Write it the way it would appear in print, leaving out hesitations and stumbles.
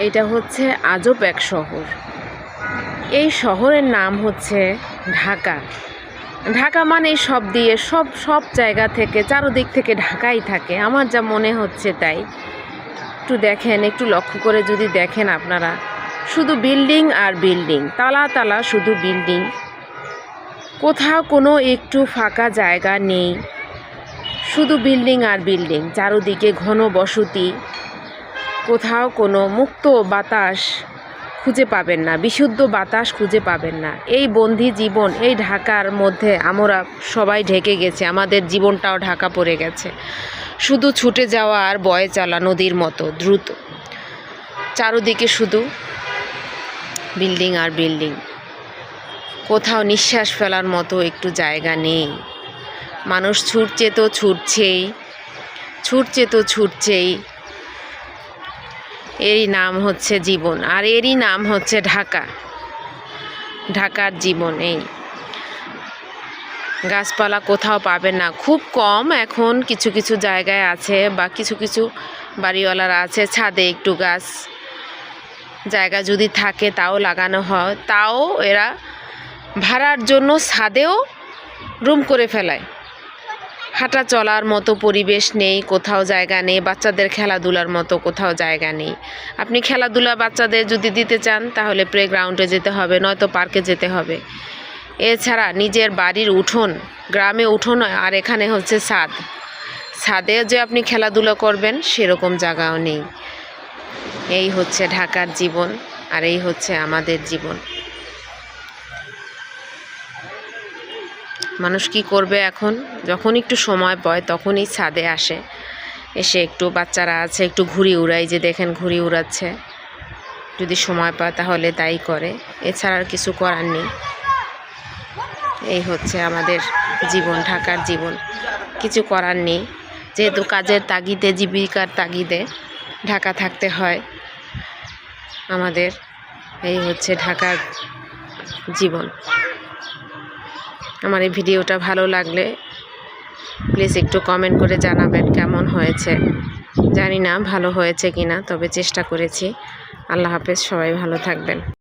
এটা হচ্ছে আজব এক শহর। এই শহরের নাম হচ্ছে ঢাকা। ঢাকা মানে সব দিয়ে সব জায়গা থেকে চারদিক থেকে ঢাকাই থাকে, আমার যা মনে হচ্ছে তাই। একটু দেখেন, একটু লক্ষ্য করে যদি দেখেন আপনারা, শুধু বিল্ডিং আর বিল্ডিং, তালা তালা শুধু বিল্ডিং, কোথাও কোনো একটু ফাঁকা জায়গা নেই, শুধু বিল্ডিং আর বিল্ডিং, চারদিকে ঘন বসতি, কোথাও কোনো মুক্ত বাতাস খুঁজে পাবেন না, বিশুদ্ধ বাতাস খুঁজে পাবেন না। এই বন্দি জীবন, এই ঢাকার মধ্যে আমরা সবাই ঢেকে গেছে, আমাদের জীবনটাও ঢাকা পড়ে গেছে। শুধু ছুটে যাওয়া আর বয়ে চলা নদীর মতো দ্রুত, চারদিকে শুধু বিল্ডিং আর বিল্ডিং, কোথাও নিঃশ্বাস ফেলার মতো একটু জায়গা নেই। মানুষ ছুটছে তো ছুটছেই। এরই নাম হচ্ছে জীবন, আর এরই নাম হচ্ছে ঢাকা। ঢাকার জীবন এই। গাছপালা কোথাও পাবেন না, খুব কম। এখন কিছু কিছু জায়গায় আছে, বা কিছু কিছু বাড়িওয়ালারা আছে, ছাদে একটু গাছ জায়গা যদি থাকে তাও লাগানো হয়, তাও এরা ভাড়ার জন্য ছাদেও রুম করে ফেলায়। হাঁটা চলার মতো পরিবেশ নেই, কোথাও জায়গা নেই, বাচ্চাদের খেলাধুলার মতো কোথাও জায়গা নেই। আপনি খেলাধুলা বাচ্চাদের যদি দিতে চান তাহলে প্লেগ্রাউন্ডে যেতে হবে, নয়তো পার্কে যেতে হবে। এছাড়া নিজের বাড়ির উঠোন, গ্রামে উঠোন, আর এখানে হচ্ছে ছাদে যে আপনি খেলাধুলা করবেন সেরকম জায়গাও নেই। এই হচ্ছে ঢাকার জীবন, আর এই হচ্ছে আমাদের জীবন। মানুষ কি করবে এখন? যখন একটু সময় পায় তখনই ছাদে আসে, এসে একটু, বাচ্চারা আছে, একটু ঘুড়ি উড়াই, যে দেখেন ঘুড়ি উড়াচ্ছে, যদি সময় পায় তাহলে তাই করে, এছাড়া আর কিছু করার নেই। এই হচ্ছে আমাদের জীবন, ঢাকার জীবন। কিছু করার নেই, যেহেতু কাজের তাগিদে, জীবিকার তাগিদে ঢাকা থাকতে হয় আমাদের। এই হচ্ছে ঢাকার জীবন। আমার এই ভিডিওটা ভালো লাগলে প্লিজ একটু কমেন্ট করে জানাবেন কেমন হয়েছে। জানি না ভালো হয়েছে কিনা, তবে চেষ্টা করেছি। আল্লাহ হাফেজ, সবাই ভালো থাকবেন।